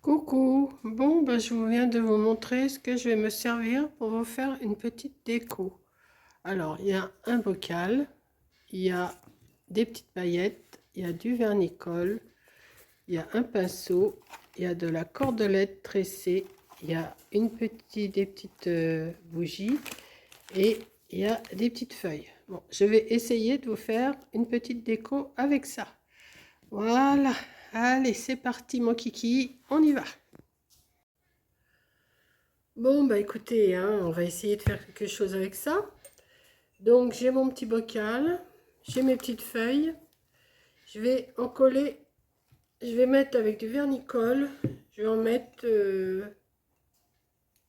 Coucou, bon je viens de vous montrer ce que je vais me servir pour vous faire une petite déco. Alors il y a un bocal, il y a des petites paillettes, il y a du vernicole, il y a un pinceau, il y a de la cordelette tressée, il y a des petites bougies et il y a des petites feuilles. Bon, je vais essayer de vous faire une petite déco avec ça. Voilà, allez c'est parti mon kiki, on y va. Bon, écoutez, hein, on va essayer de faire quelque chose avec ça. Donc j'ai mon petit bocal, j'ai mes petites feuilles. Je vais en coller, je vais mettre avec du vernicole. Je vais en mettre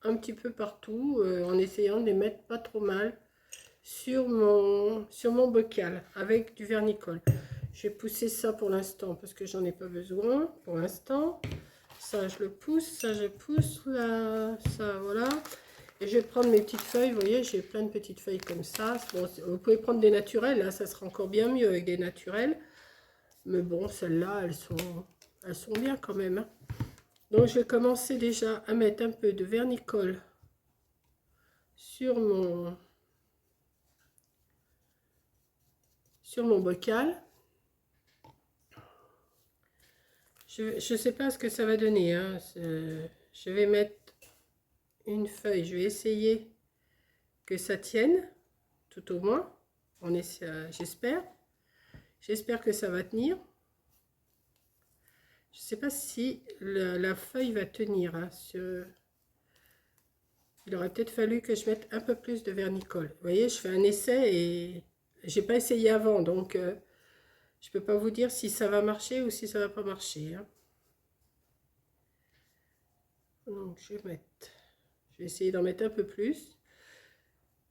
un petit peu partout en essayant de les mettre pas trop mal sur mon bocal avec du vernicole. Je vais pousser ça pour l'instant parce que j'en ai pas besoin pour l'instant. Ça je le pousse, ça je pousse, là, ça voilà. Et je vais prendre mes petites feuilles, vous voyez, j'ai plein de petites feuilles comme ça. Bon, vous pouvez prendre des naturelles, là, ça sera encore bien mieux avec des naturelles. Mais bon, celles-là, elles sont bien quand même. Hein. Donc, je vais commencer déjà à mettre un peu de vernicole sur mon bocal. Je ne sais pas ce que ça va donner. Hein. Je vais mettre une feuille, je vais essayer que ça tienne, tout au moins. J'espère. J'espère que ça va tenir. Je ne sais pas si la feuille va tenir. Hein, il aurait peut-être fallu que je mette un peu plus de vernicole. Vous voyez, je fais un essai et j'ai pas essayé avant. Donc, je ne peux pas vous dire si ça va marcher ou si ça va pas marcher. Hein. Donc, je vais essayer d'en mettre un peu plus.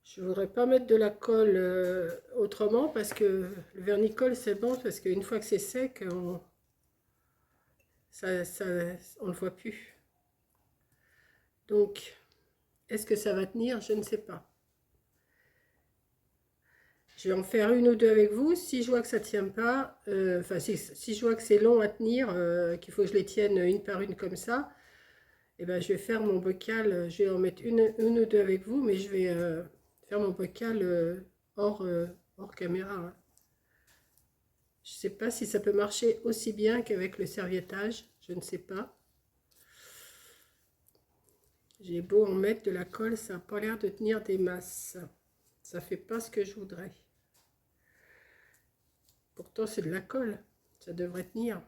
Je ne voudrais pas mettre de la colle autrement parce que le vernicole, c'est bon parce qu'une fois que c'est sec, on ne le voit plus. Donc, est-ce que ça va tenir? Je ne sais pas. Je vais en faire une ou deux avec vous. Si je vois que ça ne tient pas, si je vois que c'est long à tenir, qu'il faut que je les tienne une par une comme ça, et ben, je vais faire mon bocal. Je vais en mettre une ou deux avec vous, mais je vais faire mon bocal hors caméra. Hein. Je ne sais pas si ça peut marcher aussi bien qu'avec le serviettage. Je ne sais pas. J'ai beau en mettre de la colle, ça n'a pas l'air de tenir des masses. Ça ne fait pas ce que je voudrais. Pourtant, c'est de la colle. Ça devrait tenir.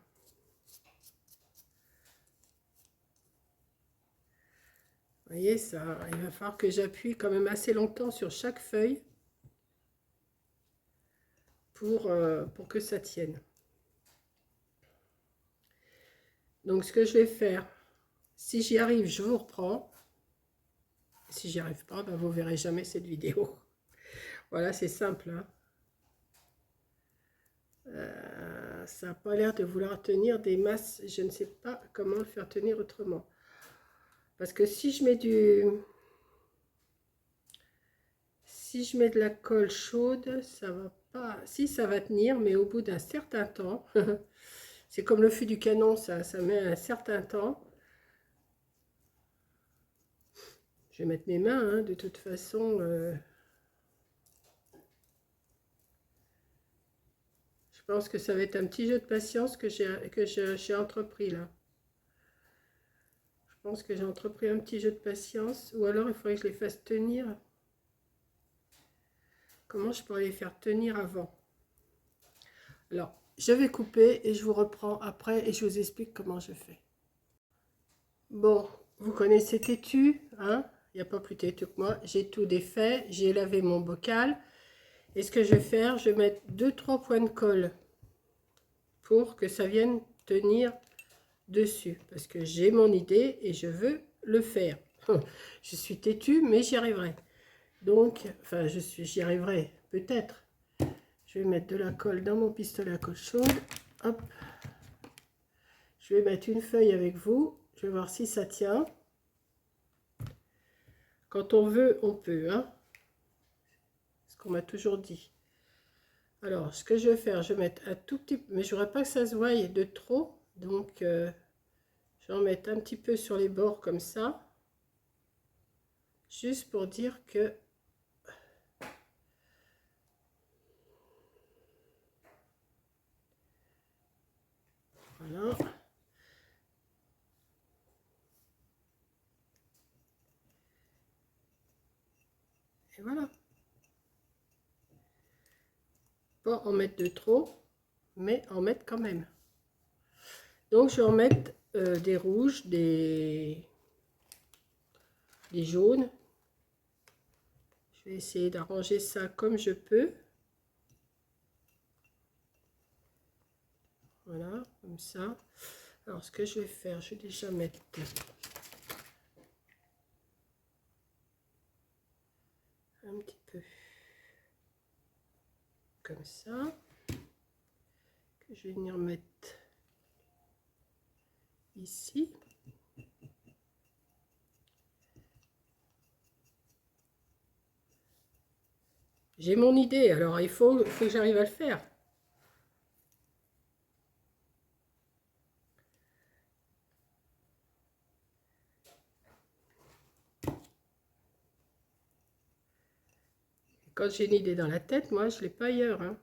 Vous voyez, ça, il va falloir que j'appuie quand même assez longtemps sur chaque feuille pour que ça tienne. Donc, ce que je vais faire, si j'y arrive, je vous reprends. Si j'y arrive pas, vous ne verrez jamais cette vidéo. Voilà, c'est simple. Hein. Ça n'a pas l'air de vouloir tenir des masses. Je ne sais pas comment le faire tenir autrement. Parce que si je mets de la colle chaude, ça va pas. Si, ça va tenir, mais au bout d'un certain temps. C'est comme le fût du canon, ça met un certain temps. Je vais mettre mes mains, hein, de toute façon. Je pense que ça va être un petit jeu de patience que j'ai entrepris là. Je pense que j'ai entrepris un petit jeu de patience. Ou alors il faudrait que je les fasse tenir. Comment je pourrais les faire tenir avant? Alors, je vais couper et je vous reprends après et je vous explique comment je fais. Bon, vous connaissez Têtu, hein? Il n'y a pas plus têtu que moi. J'ai tout défait, j'ai lavé mon bocal. Et ce que je vais faire, je vais mettre 2-3 points de colle pour que ça vienne tenir dessus. Parce que j'ai mon idée et je veux le faire. Je suis têtue, mais j'y arriverai. Donc, enfin, j'y arriverai peut-être. Je vais mettre de la colle dans mon pistolet à colle chaude. Hop. Je vais mettre une feuille avec vous. Je vais voir si ça tient. Quand on veut, on peut. Hein. Ce qu'on m'a toujours dit. Alors, ce que je vais faire, je vais mettre un tout petit peu, mais je ne voudrais pas que ça se voie de trop. Donc, Je vais en mettre un petit peu sur les bords comme ça. Juste pour dire que voilà. Et voilà. Pas en mettre de trop, mais en mettre quand même. Donc je vais en mettre des rouges, des jaunes. Je vais essayer d'arranger ça comme je peux. Voilà, comme ça. Alors, ce que je vais faire, je vais déjà mettre un petit peu comme ça. Que je vais venir mettre ici. J'ai mon idée, alors il faut que j'arrive à le faire. Quand j'ai une idée dans la tête, moi, je ne l'ai pas ailleurs. Hein.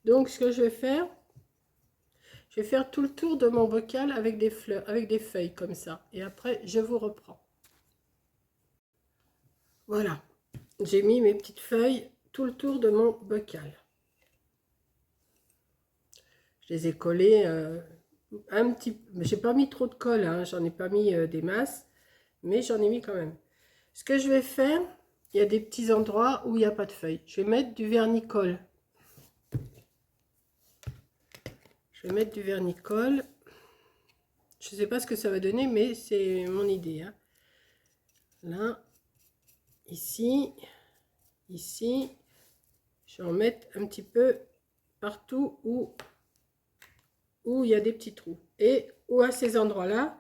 Donc, ce que je vais faire tout le tour de mon bocal avec des fleurs, avec des feuilles comme ça. Et après, je vous reprends. Voilà. J'ai mis mes petites feuilles tout le tour de mon bocal. Je les ai collées un petit... J'ai pas mis trop de colle, hein, j'en ai pas mis des masses, mais j'en ai mis quand même. Ce que je vais faire, il y a des petits endroits où il n'y a pas de feuilles. Je vais mettre du vernicole. Je vais mettre du vernicole. Je ne sais pas ce que ça va donner, mais c'est mon idée. Hein. Là, ici, ici. Je vais en mettre un petit peu partout où il y a des petits trous. Et où à ces endroits-là,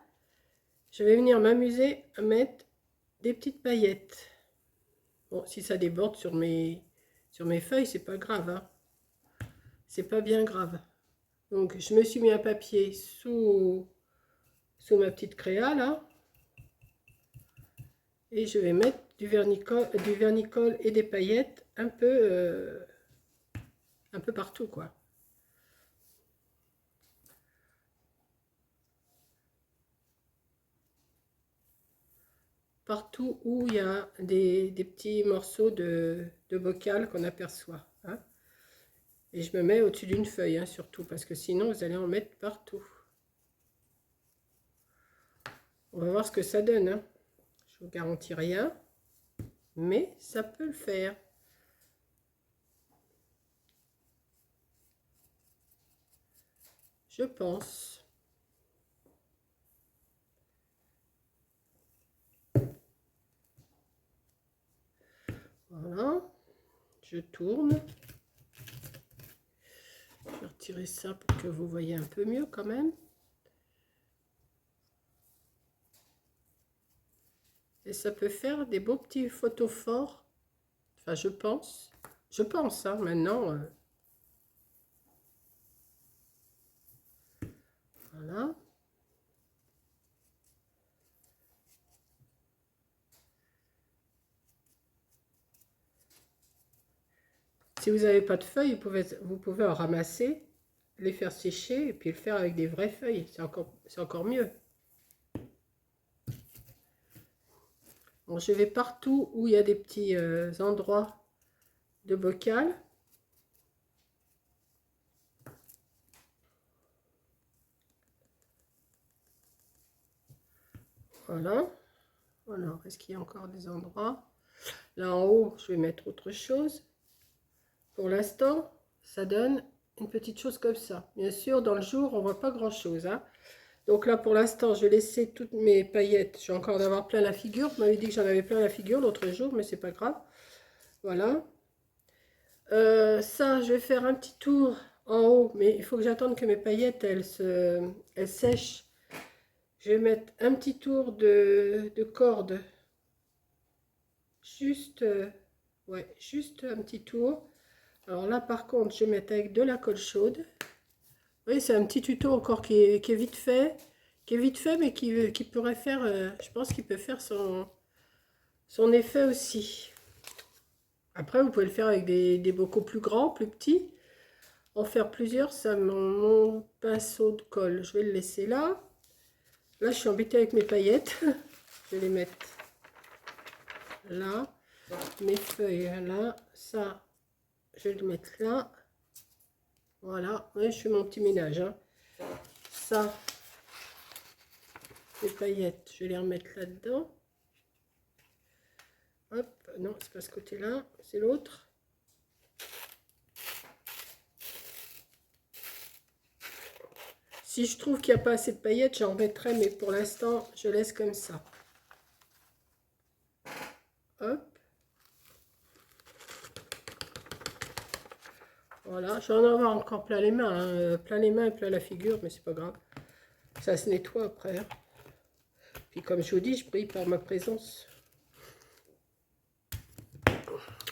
je vais venir m'amuser à mettre des petites paillettes. Bon, si ça déborde sur mes feuilles, c'est pas grave. Hein. C'est pas bien grave. Donc, je me suis mis un papier sous ma petite créa, là. Et je vais mettre du vernicole et des paillettes un peu partout, quoi. Partout où il y a des petits morceaux de bocal qu'on aperçoit. Hein. Et je me mets au-dessus d'une feuille, hein, surtout, parce que sinon, vous allez en mettre partout. On va voir ce que ça donne. Hein. Je ne vous garantis rien, mais ça peut le faire. Je pense. Voilà. Je tourne. Je vais retirer ça pour que vous voyez un peu mieux quand même. Et ça peut faire des beaux petits photophores. Enfin, je pense. Je pense, hein, maintenant. Voilà. Si vous n'avez pas de feuilles, vous pouvez en ramasser, les faire sécher et puis le faire avec des vraies feuilles. C'est encore mieux. Bon, je vais partout où il y a des petits endroits de bocal. Voilà. Alors, est-ce qu'il y a encore des endroits? Là en haut, je vais mettre autre chose. Pour l'instant, ça donne une petite chose comme ça. Bien sûr, dans le jour, on ne voit pas grand-chose. Hein. Donc là, pour l'instant, je vais laisser toutes mes paillettes. Je vais encore en avoir plein la figure. Vous m'avez dit que j'en avais plein la figure l'autre jour, mais c'est pas grave. Voilà. Ça, je vais faire un petit tour en haut, mais il faut que j'attende que mes paillettes, elles sèchent. Je vais mettre un petit tour de corde. Juste, ouais, juste un petit tour. Alors là, par contre, je vais mettre avec de la colle chaude. Vous voyez, c'est un petit tuto encore qui est vite fait. qui est vite fait, mais qui pourrait faire, je pense qu'il peut faire son effet aussi. Après, vous pouvez le faire avec des bocaux plus grands, plus petits. En faire plusieurs, ça mon pinceau de colle. Je vais le laisser là. Là, je suis embêtée avec mes paillettes. Je vais les mettre là. Mes feuilles là. Ça, je vais le mettre là. Voilà. Ouais, je fais mon petit ménage. Hein. Ça, les paillettes, je vais les remettre là-dedans. Hop, non, c'est pas ce côté-là, c'est l'autre. Si je trouve qu'il n'y a pas assez de paillettes, j'en remettrai, mais pour l'instant, je laisse comme ça. Hop. Voilà, je vais en avoir encore plein les mains, hein. Plein les mains et plein la figure, mais c'est pas grave. Ça se nettoie après. Hein. Puis comme je vous dis, je brille par ma présence.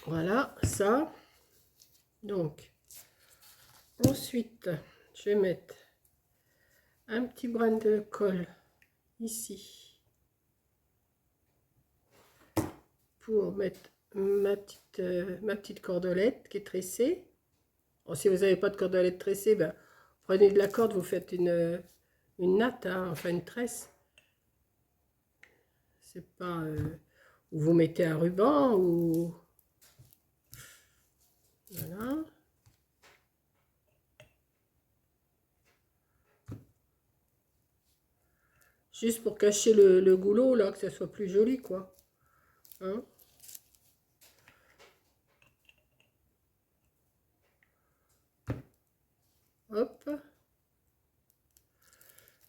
Voilà, ça. Donc, ensuite, je vais mettre un petit brin de colle ici pour mettre ma petite cordelette qui est tressée. Alors, si vous n'avez pas de cordelette tressée, ben, prenez de la corde, vous faites une natte, hein, enfin une tresse. C'est pas... où vous mettez un ruban ou... Voilà. Juste pour cacher le goulot, là, que ça soit plus joli, quoi. Hein? Hop.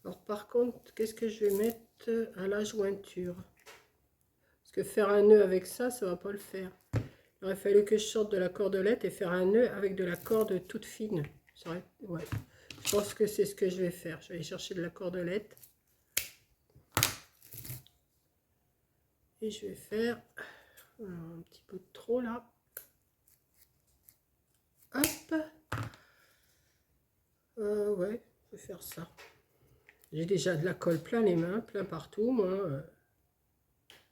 Alors, par contre, qu'est-ce que je vais mettre à la jointure? Parce que faire un nœud avec ça, ça va pas le faire. Il aurait fallu que je sorte de la cordelette et faire un nœud avec de la corde toute fine. Ouais. Je pense que c'est ce que je vais faire. Je vais aller chercher de la cordelette. Et je vais faire un petit peu de trop là. Hop. Ouais, je vais faire ça. J'ai déjà de la colle plein les mains, plein partout, moi.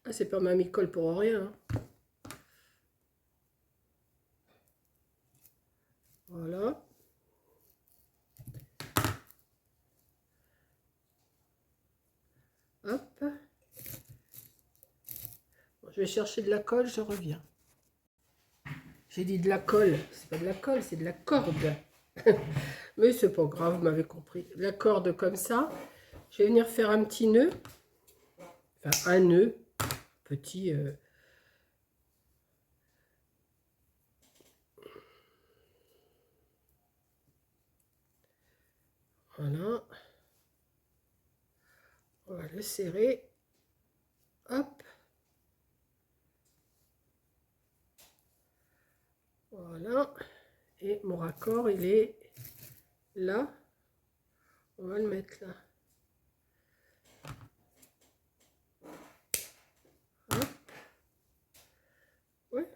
Ah, c'est pas mamie colle pour rien. Hein. Voilà. Hop. Bon, je vais chercher de la colle, je reviens. J'ai dit de la colle. C'est pas de la colle, c'est de la corde. Mais c'est pas grave, vous m'avez compris. La corde comme ça. Je vais venir faire un petit nœud. Enfin, un nœud. Petit... Voilà. On va le serrer. Hop. Voilà. Et mon raccord, il est là. On va le mettre là. Hop. Ouais.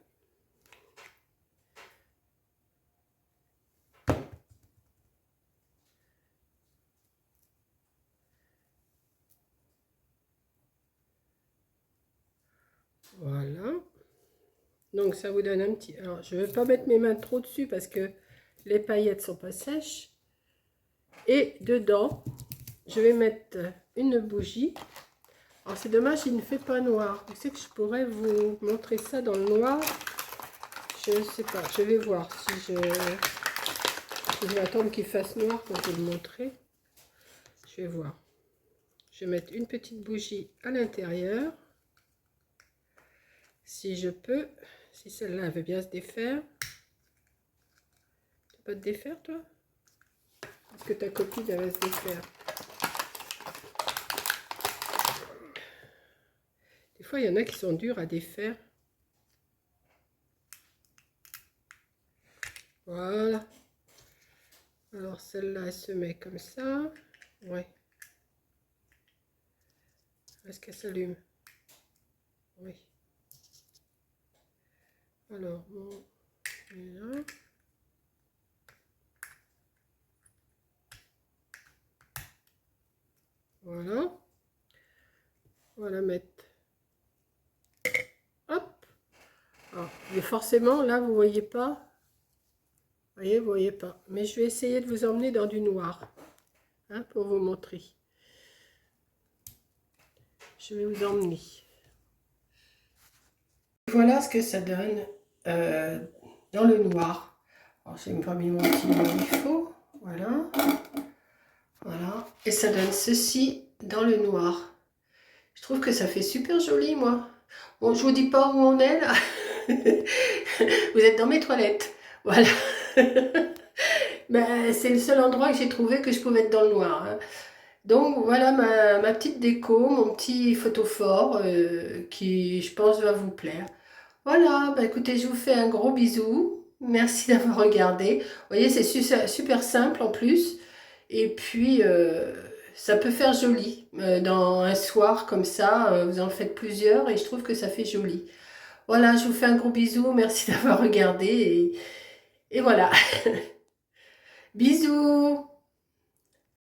Voilà. Donc ça vous donne un petit... Alors je ne vais pas mettre mes mains trop dessus parce que les paillettes sont pas sèches. Et dedans, je vais mettre une bougie. Alors c'est dommage, il ne fait pas noir. Vous savez que je pourrais vous montrer ça dans le noir. Je ne sais pas, je vais voir si je vais attendre qu'il fasse noir pour vous le montrer. Je vais voir. Je vais mettre une petite bougie à l'intérieur. Si je peux, si celle-là veut bien se défaire. Tu peux pas te défaire, toi? Est-ce que ta copine elle va se défaire? Des fois, il y en a qui sont durs à défaire. Voilà. Alors, celle-là, elle se met comme ça. Ouais. Est-ce qu'elle s'allume? Oui. Alors, bon, là. Voilà. Voilà, mettre. Hop. Alors, mais forcément, là, vous voyez pas. Vous voyez pas. Mais je vais essayer de vous emmener dans du noir, hein, pour vous montrer. Je vais vous emmener. Voilà ce que ça donne dans le noir. Alors, j'ai pas mis mon petit comme il faut. Voilà. Voilà. Et ça donne ceci dans le noir. Je trouve que ça fait super joli, moi. Bon, je vous dis pas où on est, là. Vous êtes dans mes toilettes. Voilà. Ben, c'est le seul endroit que j'ai trouvé que je pouvais être dans le noir, hein. Donc voilà ma petite déco, mon petit photophore qui je pense va vous plaire. Voilà, bah écoutez, je vous fais un gros bisou. Merci d'avoir regardé. Vous voyez, c'est super simple en plus. Et puis, ça peut faire joli. Dans un soir comme ça, vous en faites plusieurs et je trouve que ça fait joli. Voilà, je vous fais un gros bisou. Merci d'avoir regardé. Et voilà. Bisous!